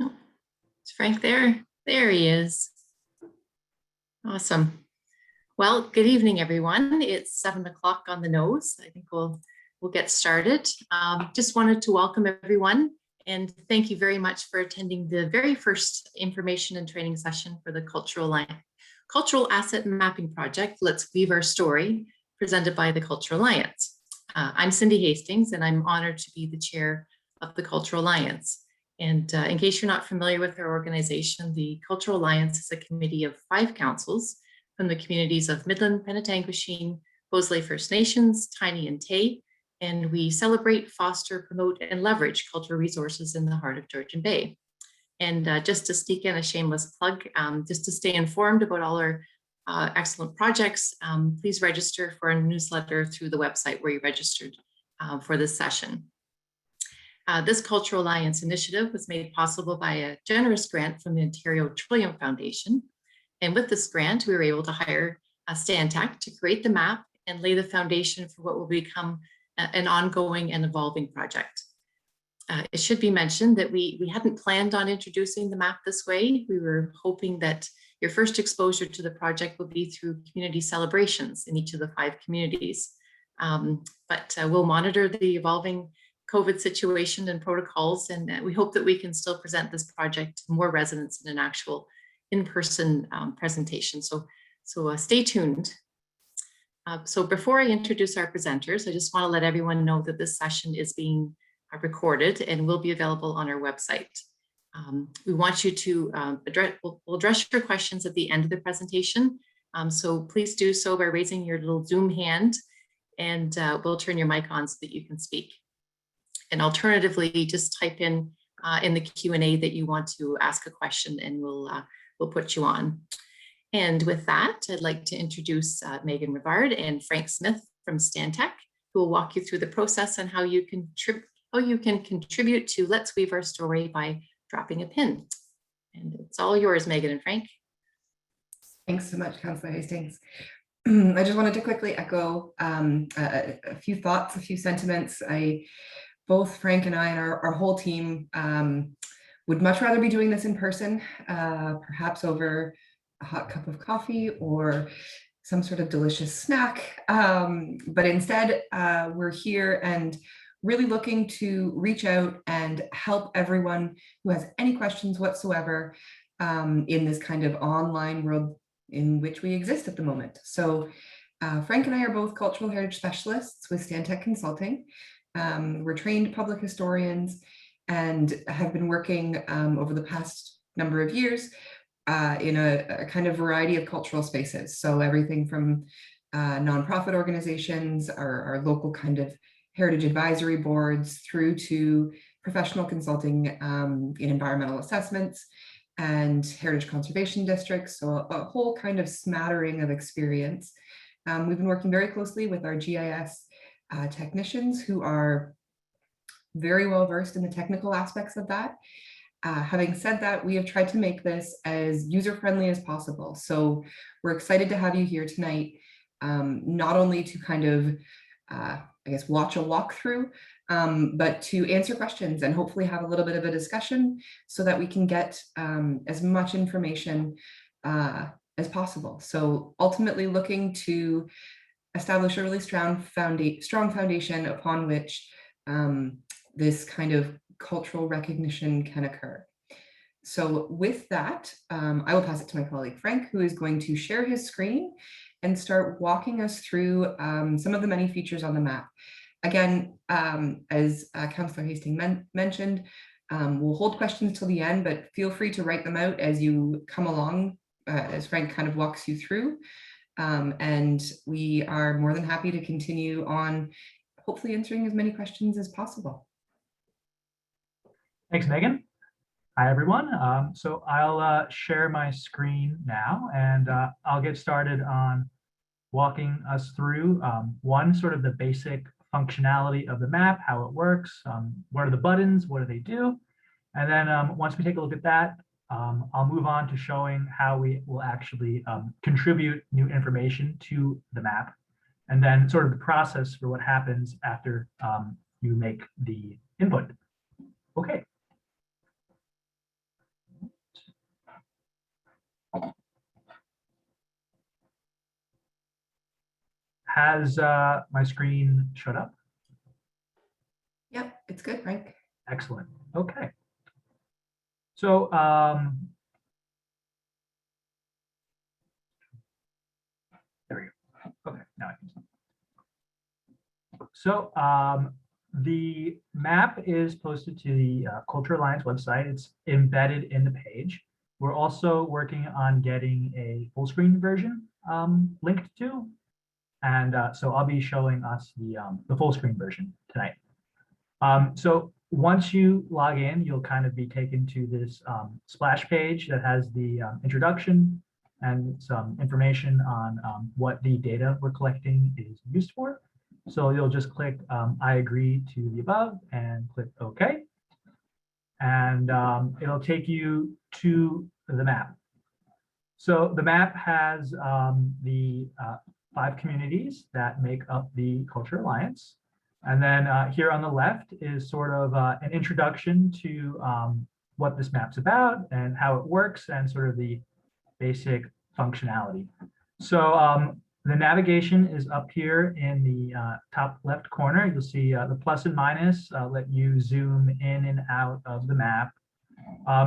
Oh, is Frank there? There he is. Awesome. Well, good evening, everyone. It's 7 o'clock on the nose. I think we'll get started. Just wanted to welcome everyone and thank you very much for attending the very first information and training session for the Cultural Asset Mapping Project, Let's Weave Our Story, presented by the Cultural Alliance. I'm Cindy Hastings, and I'm honored to be the chair of the Cultural Alliance. And in case you're not familiar with our organization, the Cultural Alliance is a committee of 5 councils from the communities of Midland, Penetanguishene, Bosley First Nations, Tiny and Tay, and we celebrate, foster, promote, and leverage cultural resources in the heart of Georgian Bay. And just to sneak in a shameless plug, just to stay informed about all our excellent projects, please register for a newsletter through the website where you registered for this session. This Cultural Alliance initiative was made possible by a generous grant from the Ontario Trillium Foundation. And with this grant, we were able to hire Stantec to create the map and lay the foundation for what will become an ongoing and evolving project. It should be mentioned that we hadn't planned on introducing the map this way. We were hoping that your first exposure to the project will be through community celebrations in each of the 5 communities. But we'll monitor the evolving COVID situation and protocols, and we hope that we can still present this project to more residents in an actual in-person presentation. So stay tuned. So before I introduce our presenters, I just want to let everyone know that this session is being recorded and will be available on our website. We want you to we'll address your questions at the end of the presentation. So please do so by raising your little Zoom hand, and we'll turn your mic on so that you can speak. And alternatively, just type in the Q&A that you want to ask a question, and we'll put you on. And with that, I'd like to introduce Megan Rivard and Frank Smith from Stantec, who will walk you through the process and how you can contribute to Let's Weave Our Story by dropping a pin. And it's all yours, Megan and Frank. Thanks so much, Councillor Hastings. I just wanted to quickly echo a few thoughts, a few sentiments. Both Frank and I and our whole team would much rather be doing this in person, perhaps over a hot cup of coffee or some sort of delicious snack. But instead, we're here and really looking to reach out and help everyone who has any questions whatsoever in this kind of online world in which we exist at the moment. So Frank and I are both cultural heritage specialists with Stantec Consulting. We're trained public historians and have been working over the past number of years in a kind of variety of cultural spaces. So everything from nonprofit organizations, our local kind of heritage advisory boards, through to professional consulting in environmental assessments and heritage conservation districts. So a whole kind of smattering of experience. We've been working very closely with our GIS technicians who are very well versed in the technical aspects of that. Having said that, we have tried to make this as user-friendly as possible. So we're excited to have you here tonight, not only to kind of, I guess, watch a walkthrough, but to answer questions and hopefully have a little bit of a discussion so that we can get as much information as possible. So ultimately looking to establish a really strong foundation upon which this kind of cultural recognition can occur. So with that, I will pass it to my colleague Frank, who is going to share his screen and start walking us through some of the many features on the map. Again, as Councillor Hastings mentioned, we'll hold questions till the end, but feel free to write them out as you come along, as Frank kind of walks you through. And we are more than happy to continue on, hopefully answering as many questions as possible. Thanks, Megan. Hi, everyone. So I'll share my screen now, and I'll get started on walking us through one, sort of the basic functionality of the map, how it works, what are the buttons, what do they do, and then once we take a look at that, I'll move on to showing how we will actually contribute new information to the map, and then sort of the process for what happens after you make the input. Okay. Has my screen shut up? Yep, it's good, Frank. Excellent. Okay. So there we go. Okay, now I can see. So the map is posted to the Culture Alliance website. It's embedded in the page. We're also working on getting a full screen version linked to. And so I'll be showing us the full screen version tonight. So once you log in, you'll kind of be taken to this splash page that has the introduction and some information on what the data we're collecting is used for. So you'll just click I agree to the above and click OK. And it'll take you to the map. So the map has the 5 communities that make up the Culture Alliance. And then here on the left is sort of an introduction to what this map's about and how it works and sort of the basic functionality. So the navigation is up here in the top left corner. You'll see the plus and minus let you zoom in and out of the map.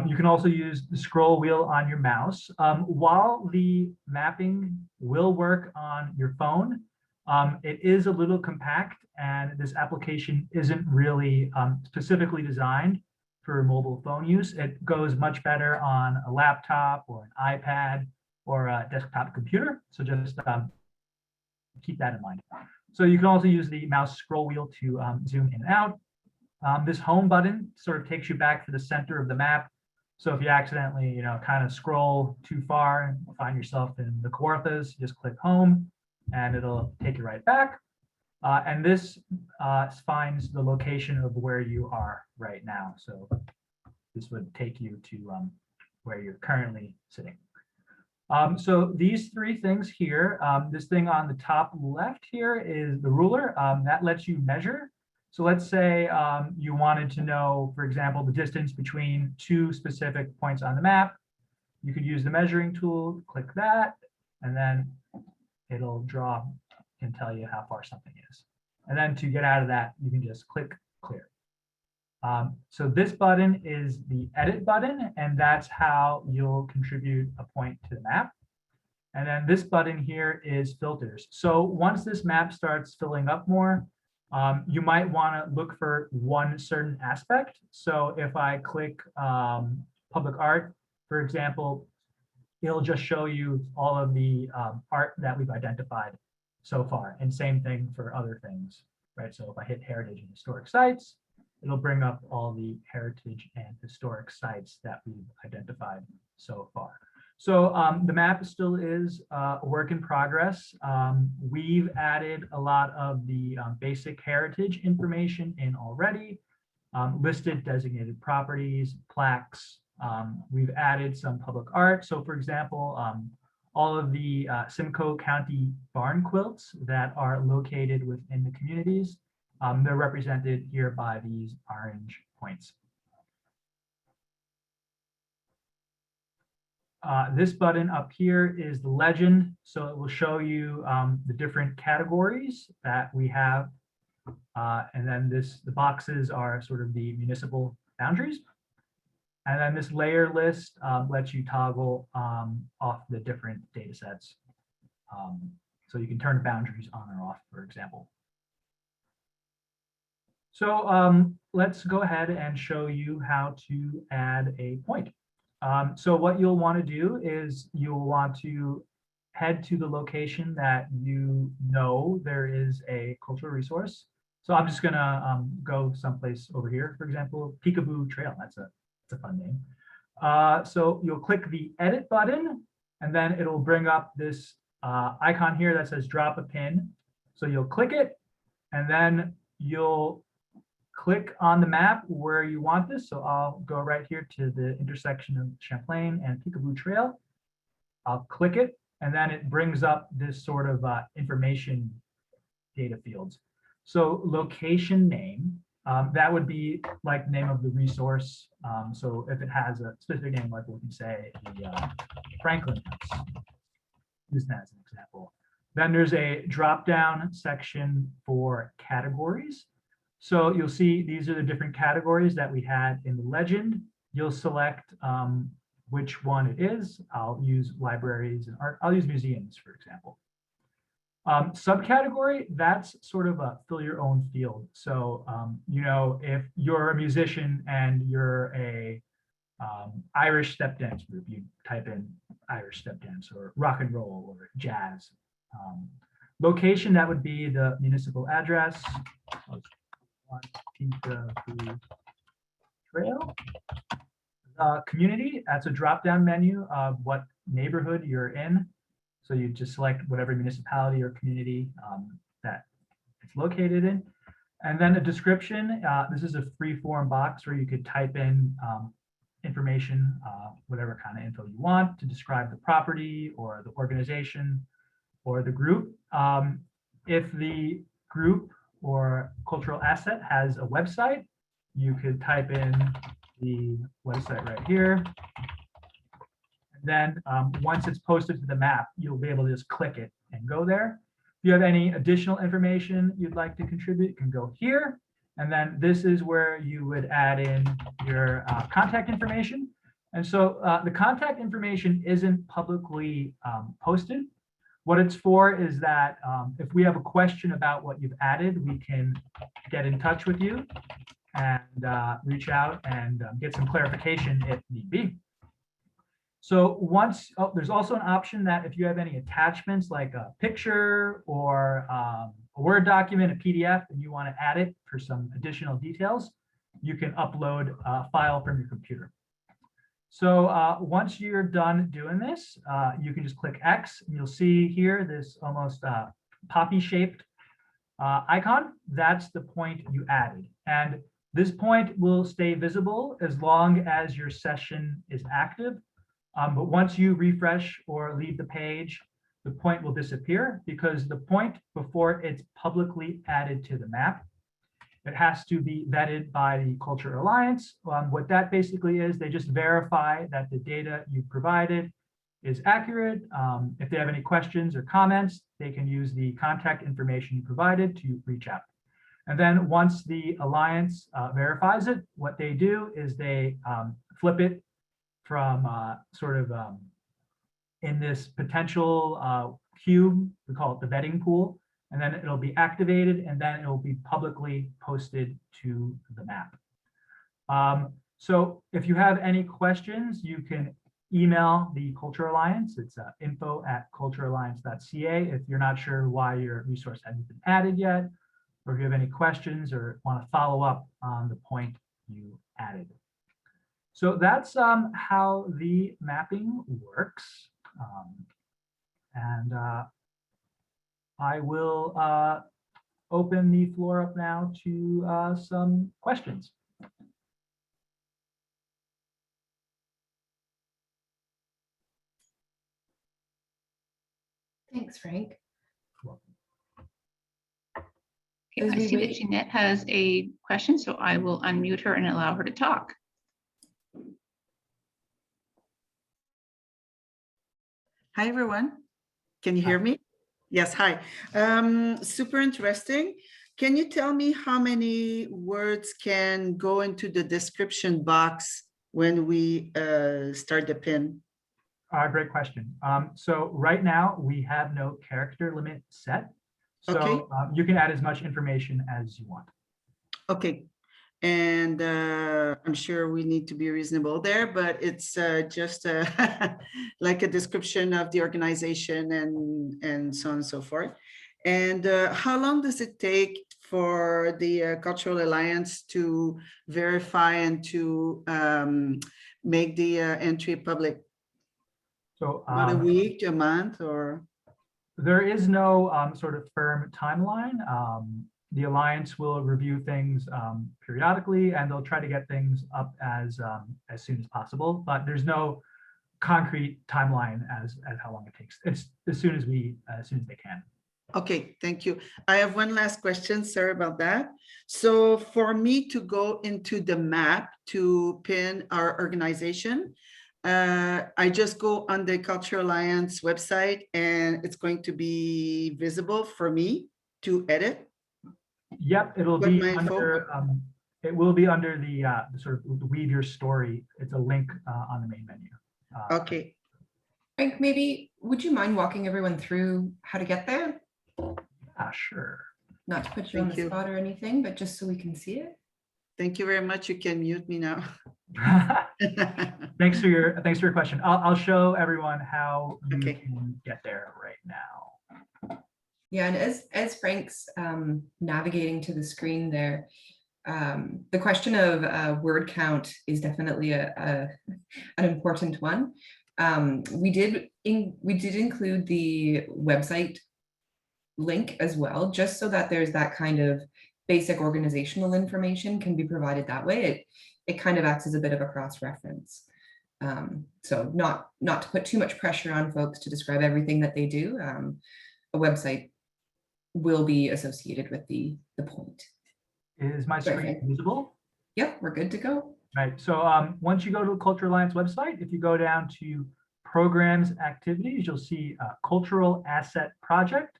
You can also use the scroll wheel on your mouse. While the mapping will work on your phone, it is a little compact, and this application isn't really specifically designed for mobile phone use. It goes much better on a laptop or an iPad or a desktop computer. So just keep that in mind. So you can also use the mouse scroll wheel to zoom in and out. This home button sort of takes you back to the center of the map. So if you accidentally, kind of scroll too far and find yourself in the Kawarthas, just click home and it'll take you right back. And this finds the location of where you are right now. So this would take you to where you're currently sitting. So these 3 things here, this thing on the top left here is the ruler. That lets you measure. So let's say you wanted to know, for example, the distance between 2 specific points on the map. You could use the measuring tool, click that, and then it'll draw and tell you how far something is. And then to get out of that, you can just click clear. So this button is the edit button, and that's how you'll contribute a point to the map. And then this button here is filters. So once this map starts filling up more, you might want to look for one certain aspect. So if I click public art, for example, it'll just show you all of the art that we've identified so far. And same thing for other things, right? So if I hit heritage and historic sites, it'll bring up all the heritage and historic sites that we've identified so far. So the map still is a work in progress. We've added a lot of the basic heritage information in already, listed designated properties, plaques. We've added some public art. So for example, all of the Simcoe County barn quilts that are located within the communities, they're represented here by these orange points. This button up here is the legend. So it will show you the different categories that we have. And then the boxes are sort of the municipal boundaries. And then this layer list lets you toggle off the different data sets. So you can turn the boundaries on or off, for example. So let's go ahead and show you how to add a point. So what you'll want to do is you'll want to head to the location that you know there is a cultural resource. So I'm just going to go someplace over here, for example, Peekaboo Trail. That's a fun name. So you'll click the edit button, and then it'll bring up this icon here that says drop a pin. So you'll click it, and then you'll click on the map where you want this. So I'll go right here to the intersection of Champlain and Peekaboo Trail. I'll click it, and then it brings up this sort of information data fields. So location name, That would be like the name of the resource. So if it has a specific name, like we can say the Franklin House, use that as an example. Then there's a drop-down section for categories. So you'll see these are the different categories that we had in the legend. You'll select which one it is. I'll use libraries and art. I'll use museums, for example. Subcategory, that's sort of a fill your own field. So, you know, if you're a musician and you're a Irish step dance group, you type in Irish step dance or rock and roll or jazz. Location, that would be the municipal address. Trail. Community, that's a drop-down menu of what neighborhood you're in. So you just select whatever municipality or community that it's located in. And then a description, this is a free form box where you could type in information, whatever kind of info you want to describe the property or the organization or the group. If the group or cultural asset has a website, you could type in the website right here. Then once it's posted to the map, you'll be able to just click it and go there. If you have any additional information you'd like to contribute, you can go here. And then this is where you would add in your contact information. And so the contact information isn't publicly posted. What it's for is that if we have a question about what you've added, we can get in touch with you and reach out and get some clarification if need be. So once, there's also an option that if you have any attachments like a picture or a Word document, a PDF, and you want to add it for some additional details, you can upload a file from your computer. So once you're done doing this, you can just click X and you'll see here this almost poppy shaped icon. That's the point you added. And this point will stay visible as long as your session is active. But once you refresh or leave the page, the point will disappear because the point before it's publicly added to the map, it has to be vetted by the Culture Alliance. What that basically is, they just verify that the data you provided is accurate. If they have any questions or comments, they can use the contact information you provided to reach out. And then once the Alliance verifies it, what they do is they flip it from in this potential queue, we call it the vetting pool, and then it'll be activated and then it will be publicly posted to the map. So if you have any questions, you can email the Culture Alliance. It's info@culturealliance.ca if you're not sure why your resource hasn't been added yet, or if you have any questions or want to follow up on the point you added. So that's how the mapping works. I will open the floor up now to some questions. Thanks, Frank. Okay, I see that Jeanette has a question, so I will unmute her and allow her to talk. Hi, everyone. Can you hear me? Yes, hi. Super interesting. Can you tell me how many words can go into the description box when we start the pin? Great question. So right now we have no character limit set. So Okay. You can add as much information as you want. Okay. And I'm sure we need to be reasonable there, but it's just like a description of the organization and so on and so forth. And how long does it take for the Cultural Alliance to verify and to make the entry public? So About a week, a month, or? there is no sort of firm timeline. The Alliance will review things periodically, and they'll try to get things up as soon as possible. But there's no concrete timeline as how long it takes. It's as soon as they can. Okay, thank you. I have one last question. Sorry about that. So for me to go into the map to pin our organization, I just go on the Cultural Alliance website and it's going to be visible for me to edit. Yep, it'll With be my under, it will be under the sort of weave your story. It's a link on the main menu. Okay. Frank, maybe would you mind walking everyone through how to get there? Sure. Not to put you on Thank the you. spot or anything, but just so we can see it. Thank you very much. You can mute me now. Thanks for your question. I'll show everyone how you Okay. can get there right now. Yeah, and as Frank's navigating to the screen there, the question of word count is definitely an important one. We did include the website link as well, just so that there's that kind of basic organizational information can be provided that way. It kind of acts as a bit of a cross-reference. So not to put too much pressure on folks to describe everything that they do. A website will be associated with the point. Is my screen visible? Yep, we're good to go. Right. So once you go to the Cultural Alliance website, if you go down to Programs, Activities, you'll see Cultural Asset Project.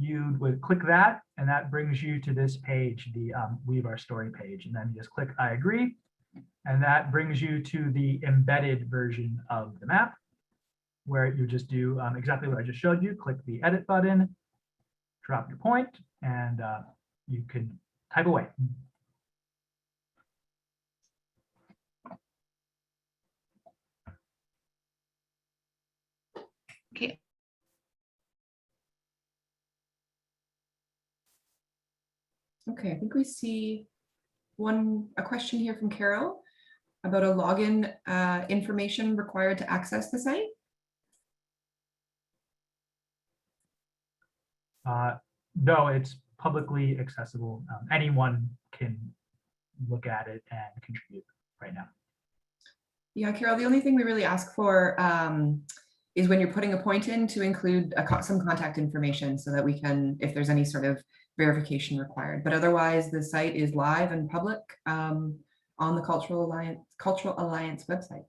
You would click that, and that brings you to this page, the Weave Our Story page. And then you just click I agree. And that brings you to the embedded version of the map, where you just do exactly what I just showed you. Click the edit button, drop your point, and you can type away. Okay. Okay, I think we see a question here from Carol about a login information required to access the site. No, it's publicly accessible. Anyone can look at it and contribute right now. Yeah, Carol, the only thing we really ask for is when you're putting a point in to include some contact information so that we can, if there's any sort of verification required. But otherwise, the site is live and public on the Cultural Alliance website.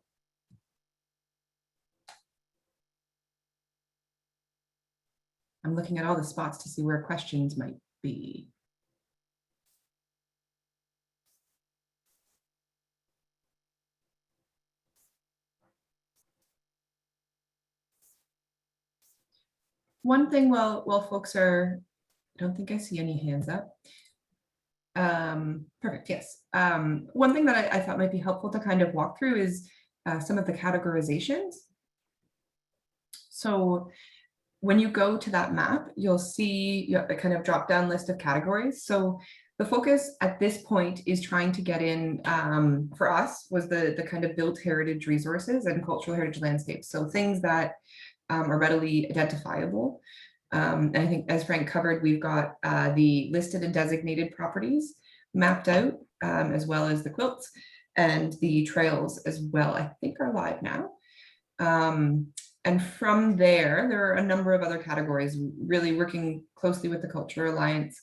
I'm looking at all the spots to see where questions might be. One thing while folks are, I don't think I see any hands up. Perfect, yes. One thing that I thought might be helpful to kind of walk through is some of the categorizations. So when you go to that map, you'll see a kind of drop down list of categories. So the focus at this point is trying to get in, for us, was the kind of built heritage resources and cultural heritage landscapes. So things that are readily identifiable. And I think as Frank covered, we've got the listed and designated properties mapped out, as well as the quilts and the trails as well, I think are live now. And from there are a number of other categories, really working closely with the Cultural Alliance,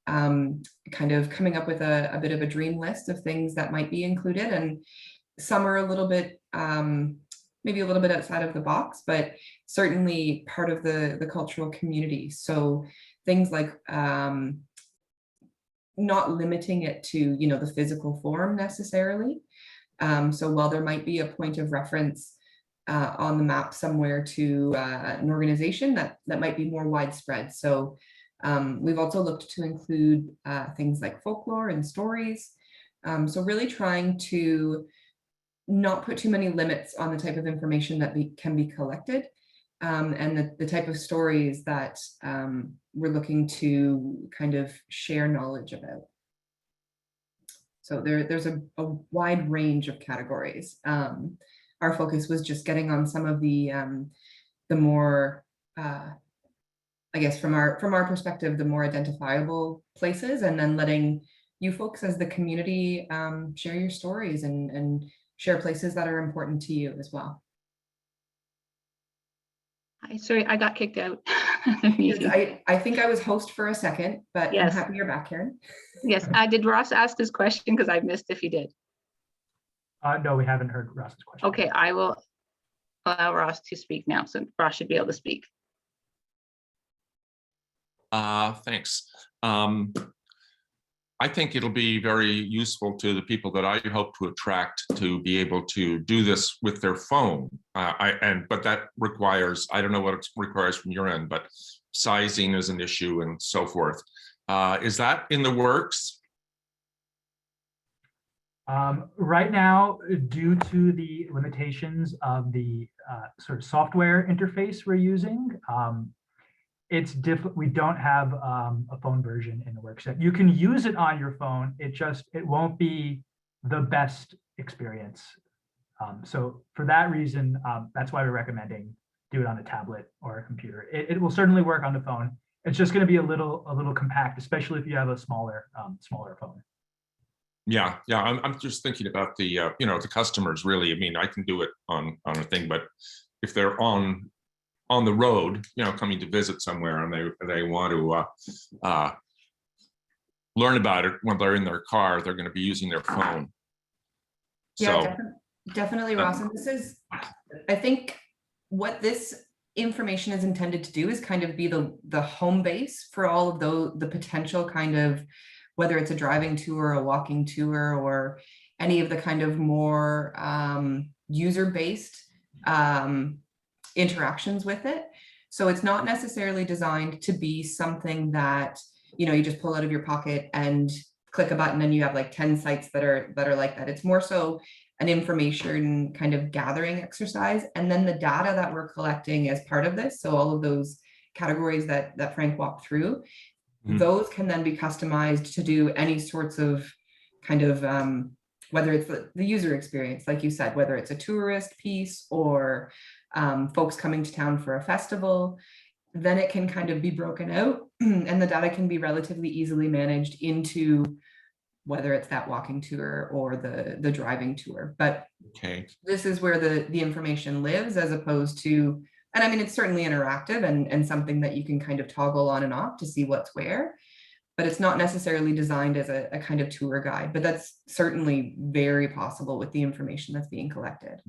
kind of coming up with a bit of a dream list of things that might be included. And some are a little bit, maybe a little bit outside of the box, but certainly part of the cultural community. So things like not limiting it to, the physical form necessarily. So while there might be a point of reference on the map somewhere to an organization that might be more widespread. So we've also looked to include things like folklore and stories. So really trying to not put too many limits on the type of information that can be collected, and the type of stories that we're looking to kind of share knowledge about. So there's a wide range of categories. Our focus was just getting on some of the more, I guess from our perspective, the more identifiable places, and then letting you folks as the community share your stories and share places that are important to you as well. Sorry, I got kicked out. of the meeting. I think I was host for a second, but I'm Yes. happy you're back, Karen. Yes, did Ross ask his question? Because I missed if he did. No, we haven't heard Ross's question. Okay, I will allow Ross to speak now. So Ross should be able to speak. Thanks. I think it'll be very useful to the people that I hope to attract to be able to do this with their phone. But that requires, I don't know what it requires from your end, but sizing is an issue and so forth. Is that in the works? Right now, due to the limitations of the sort of software interface we're using, it's difficult. We don't have a phone version in the works yet. You can use it on your phone. It won't be the best experience. So for that reason, that's why we're recommending do it on a tablet or a computer. It will certainly work on the phone. It's just going to be a little compact, especially if you have a smaller phone. Yeah. I'm just thinking about the the customers really. I mean, I can do it on a thing, but if they're on the road, coming to visit somewhere and they want to learn about it when they're in their car, they're going to be using their phone. Yeah, definitely, Ross. And this is, I think, what this information is intended to do is kind of be the home base for all of the potential kind of, whether it's a driving tour, a walking tour, or any of the kind of more user-based interactions with it. So it's not necessarily designed to be something that, you just pull out of your pocket and click a button and you have like 10 sites that are like that. It's more so an information kind of gathering exercise. And then the data that we're collecting as part of this, so all of those categories that Frank walked through, those can then be customized to do any sorts of kind of, whether it's the user experience, like you said, whether it's a tourist piece or folks coming to town for a festival, then it can kind of be broken out and the data can be relatively easily managed into whether it's that walking tour or the driving tour. But this is where the information lives, as opposed to, and I mean, it's certainly interactive and something that you can kind of toggle on and off to see what's where, but it's not necessarily designed as a kind of tour guide, but that's certainly very possible with the information that's being collected.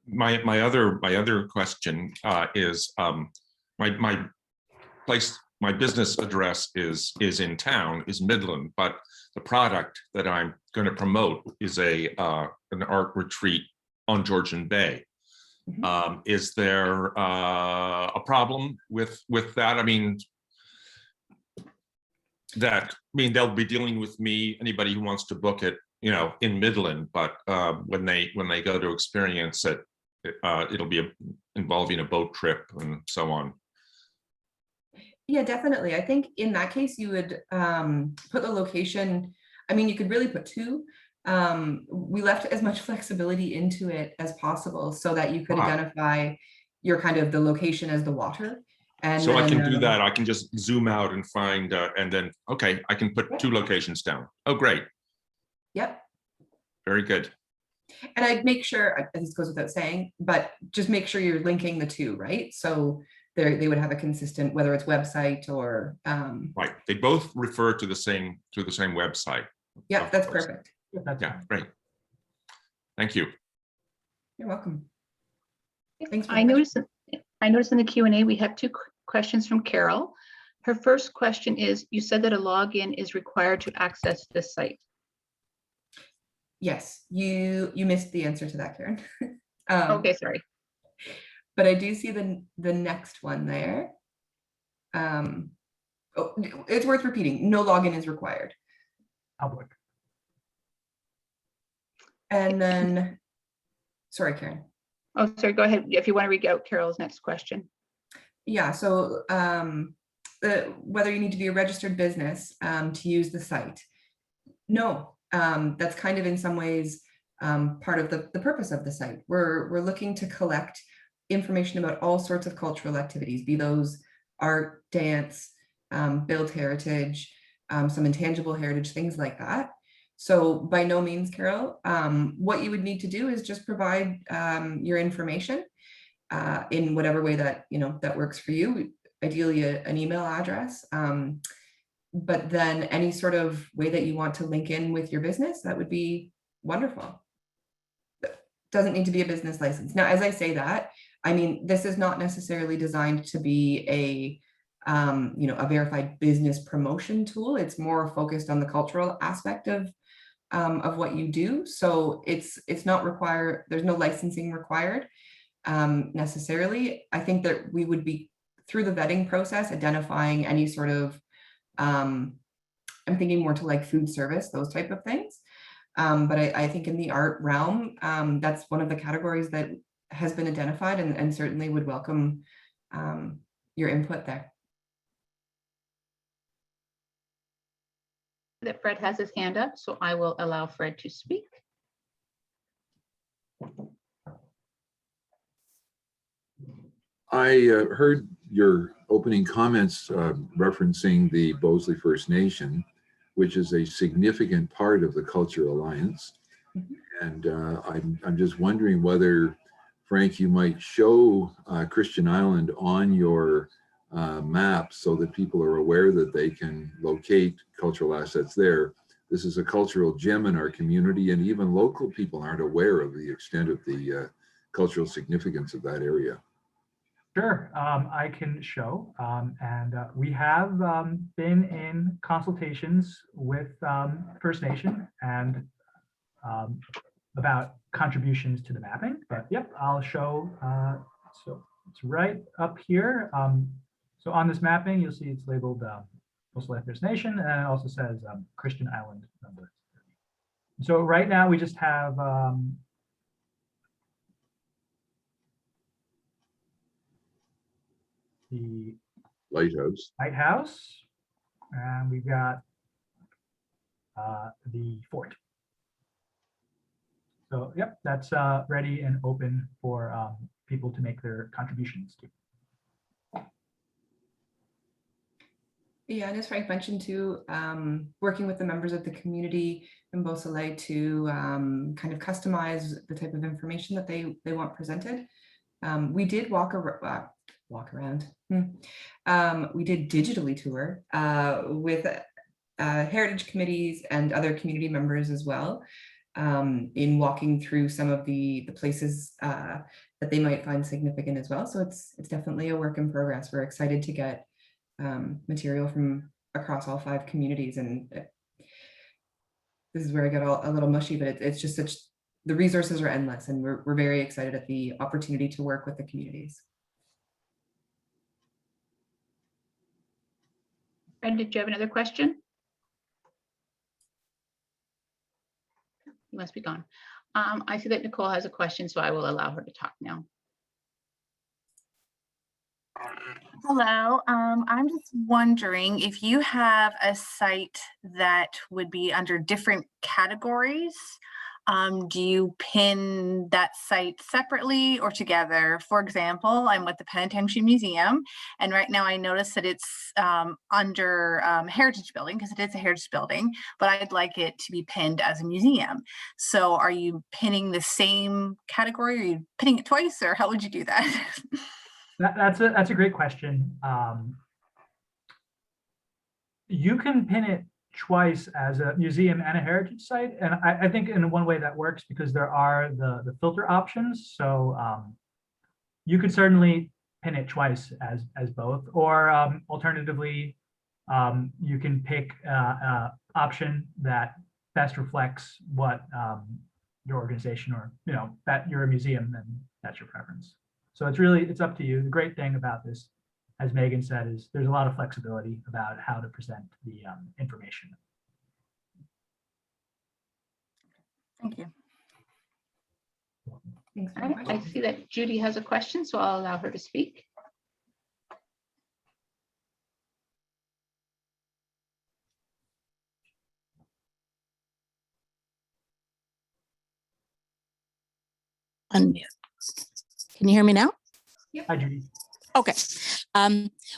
My other question is my business address is in town, is Midland, but the product that I'm going to promote is an art retreat on Georgian Bay. Is there a problem with that? I mean, they'll be dealing with me, anybody who wants to book it, in Midland, but when they go to experience it, it'll be involving a boat trip and so on. Yeah, definitely. I think in that case, you would put the location. I mean, you could really put two. We left as much flexibility into it as possible so that you could identify your kind of the location as the water. And so then, I can do that. I can just zoom out and find, and then, okay, I can put two locations down. Oh, great. Yep. Very good. And I'd make sure, this goes without saying, but just make sure you're linking the two, right? So they would have a consistent, whether it's website or. Right. They both refer to the same website. Yeah, that's perfect. Yeah, great. Thank you. You're welcome. Thanks. I noticed in the Q&A, we have two questions from Carol. Her first question is, you said that a login is required to access this site. Yes, you missed the answer to that, Karen. Okay, sorry. But I do see the next one there. It's worth repeating. No login is required. Public. And then, sorry, Karen. Oh, sorry, go ahead. If you want to read out Carol's next question. Yeah, so whether you need to be a registered business to use the site. No, that's kind of in some ways part of the purpose of the site. We're looking to collect information about all sorts of cultural activities, be those art, dance, built heritage, some intangible heritage, things like that. So by no means, Carol, what you would need to do is just provide your information. in whatever way that, that works for you, ideally an email address. But then any sort of way that you want to link in with your business, that would be wonderful. Doesn't need to be a business license. Now, as I say that, I mean, this is not necessarily designed to be a verified business promotion tool. It's more focused on the cultural aspect of what you do. So it's not required. There's no licensing required necessarily. I think that we would be through the vetting process, identifying any sort of, I'm thinking more to like food service, those type of things. But I think in the art realm, that's one of the categories that has been identified, and certainly would welcome your input there. That Fred has his hand up, so I will allow Fred to speak. I heard your opening comments referencing the Bosley First Nation, which is a significant part of the Culture Alliance. And I'm just wondering whether, Frank, you might show Christian Island on your map so that people are aware that they can locate cultural assets there. This is a cultural gem in our community, and even local people aren't aware of the extent of the cultural significance of that area. Sure, I can show, and we have been in consultations with First Nation and about contributions to the mapping, but yep, I'll show. So it's right up here. So on this mapping, you'll see it's labeled Bosley First Nation, and it also says Christian Island number. So right now we just have the lighthouse, and we've got the fort. So yep, that's ready and open for people to make their contributions to. Yeah, and as Frank mentioned too, working with the members of the community in Beausoleil to kind of customize the type of information that they want presented. We did walk around. We did digitally tour with heritage committees and other community members as well, in walking through some of the places that they might find significant as well. So it's definitely a work in progress. We're excited to get material from across all 5 communities, and this is where I get a little mushy, but it's just the resources are endless, and we're very excited at the opportunity to work with the communities. And did you have another question? You must be gone. I see that Nicole has a question, so I will allow her to talk now. Hello, I'm just wondering if you have a site that would be under different categories. Do you pin that site separately or together? For example, I'm with the Penitentiary Museum, and right now I notice that it's under Heritage Building, because it is a heritage building, but I'd like it to be pinned as a museum. So are you pinning the same category? Are you pinning it twice, or how would you do that? That's a great question. You can pin it twice as a museum and a heritage site, and I think in one way that works because there are the filter options. So you could certainly pin it twice as both, or alternatively, you can pick an option that best reflects what your organization, or that you're a museum, and that's your preference. So it's up to you. The great thing about this, as Megan said, is there's a lot of flexibility about how to present the information. Thank you. Thanks for All the right, question. I see that Judy has a question, so I'll allow her to speak. Unmute. Can you hear me now? Hi, Judy. Okay.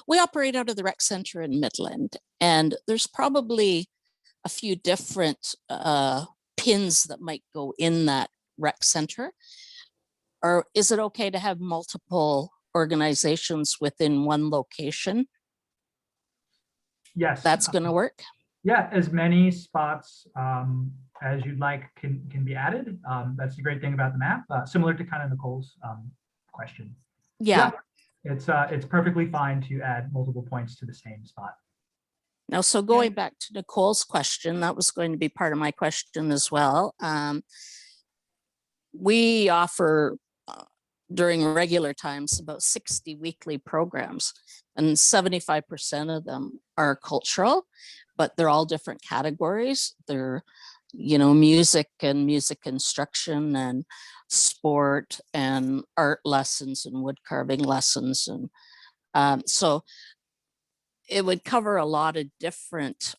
We operate out of the rec center in Midland, and there's probably a few different pins that might go in that rec center. or is it okay to have multiple organizations within one location? Yes. That's going to work? Yeah, as many spots as you'd like can be added. That's the great thing about the map, similar to kind of Nicole's question. Yeah. It's perfectly fine to add multiple points to the same spot. Now, so going back to Nicole's question, that was going to be part of my question as well. We offer during regular times about 60 weekly programs, and 75% of them are cultural, but they're all different categories. They're, you know, music and music instruction and sport and art lessons and wood carving lessons. And so it would cover a lot of different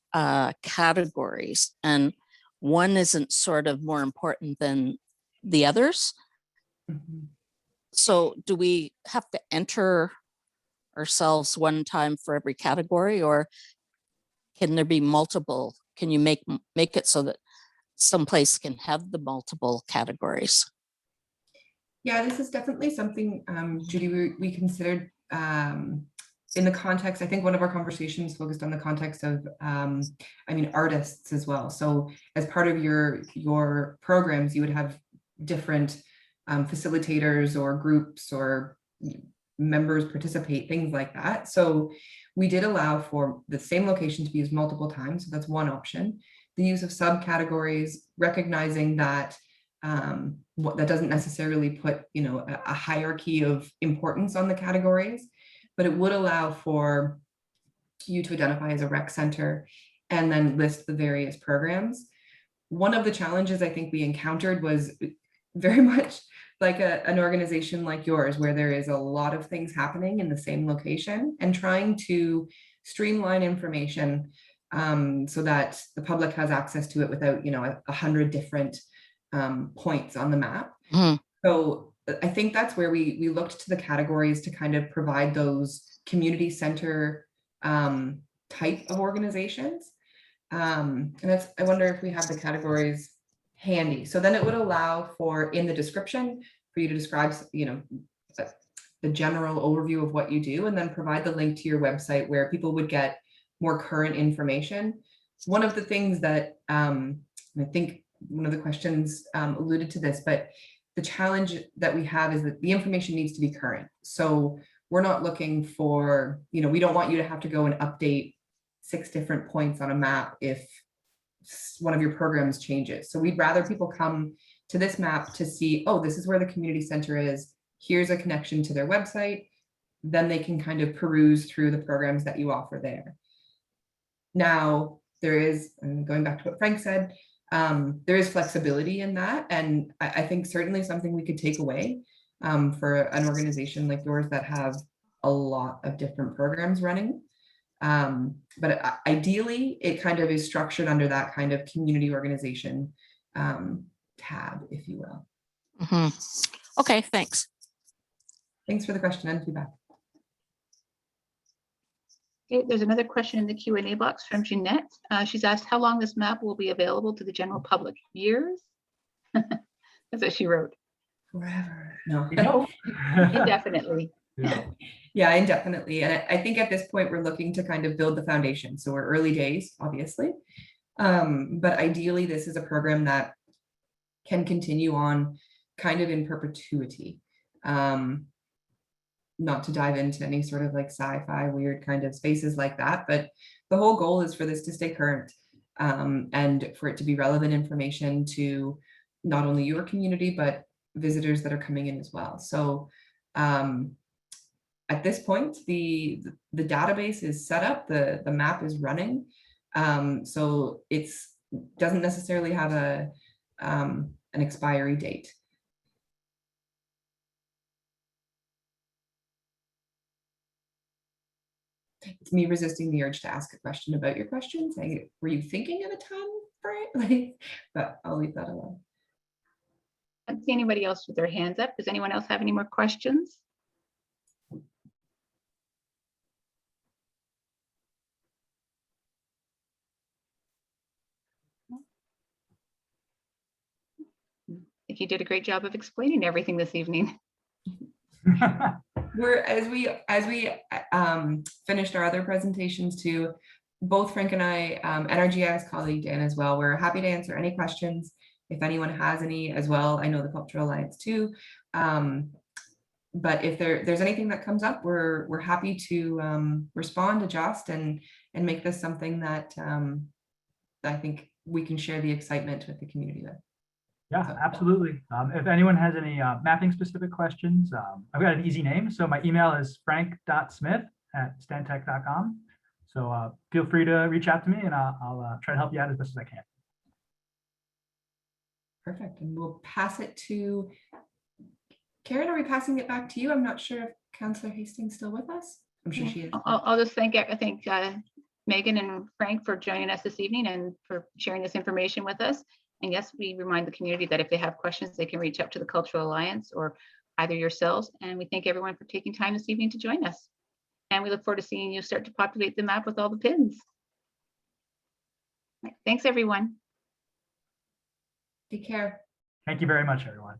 categories, and one isn't sort of more important than the others. Mhm. So do we have to enter ourselves one time for every category, or can there be multiple? Can you make it so that some place can have the multiple categories? Yeah, this is definitely something, Judy, we considered in the context. I think one of our conversations focused on the context of, I mean, artists as well. So as part of your programs, you would have different facilitators or groups or members participate, things like that. So we did allow for the same location to be used multiple times. So that's one option. The use of subcategories, recognizing that that doesn't necessarily put, you know, a hierarchy of importance on the categories, but it would allow for you to identify as a rec center and then list the various programs. One of the challenges I think we encountered was very much like an organization like yours, where there is a lot of things happening in the same location, and trying to streamline information so that the public has access to it without, you know, 100 different points on the map. Mhm. So I think that's where we looked to the categories to kind of provide those community center type of organizations. And that's, I wonder if we have the categories handy. So then it would allow for, in the description, for you to describe, you know, the general overview of what you do, and then provide the link to your website where people would get more current information. One of the things that I think one of the questions alluded to this, but the challenge that we have is that the information needs to be current. So we're not looking for, you know, we don't want you to have to go and update 6 different points on a map if one of your programs changes. So we'd rather people come to this map to see, oh, this is where the community center is. Here's a connection to their website. Then they can kind of peruse through the programs that you offer there. Now, there is, and going back to what Frank said, there is flexibility in that. And I think certainly something we could take away for an organization like yours that have a lot of different programs running. But ideally, it kind of is structured under that kind of community organization tab, if you will. Mhm. Okay, thanks. Thanks for the question and feedback. Okay, there's another question in the Q&A box from Jeanette. She's asked how long this map will be available to the general public. Years? That's what she wrote. Forever. No. No. Indefinitely. Yeah. Yeah, indefinitely. And I think at this point, we're looking to kind of build the foundation. So we're early days, obviously. But ideally, this is a program that can continue on kind of in perpetuity. Not to dive into any sort of like sci-fi weird kind of spaces like that, but the whole goal is for this to stay current and for it to be relevant information to not only your community, but visitors that are coming in as well. So at this point, the database is set up, the map is running. So it's doesn't necessarily have an expiry date. It's me resisting the urge to ask a question about your question, saying, were you thinking of a time frame? But I'll leave that alone. I don't see anybody else with their hands up. Does anyone else have any more questions? think you did a great job of explaining everything this evening. As we finished our other presentations too, both Frank and I, and our GIS colleague Dan as well, we're happy to answer any questions if anyone has any as well. I know the Cultural Alliance too. But if there's anything that comes up, we're happy to respond, adjust, and make this something that I think we can share the excitement with the community with. Yeah, absolutely. If anyone has any mapping specific questions, I've got an easy name. So my email is frank.smith@stantec.com. So feel free to reach out to me and I'll try to help you out as best as I can. Perfect. And we'll pass it to Karen. Are we passing it back to you? I'm not sure if Councillor Hastings is still with us. I'm sure she is. I'll just thank Megan and Frank for joining us this evening and for sharing this information with us. And yes, we remind the community that if they have questions, they can reach out to the Cultural Alliance or either yourselves. And we thank everyone for taking time this evening to join us. And we look forward to seeing you start to populate the map with all the pins. Thanks, everyone. Take care. Thank you very much, everyone.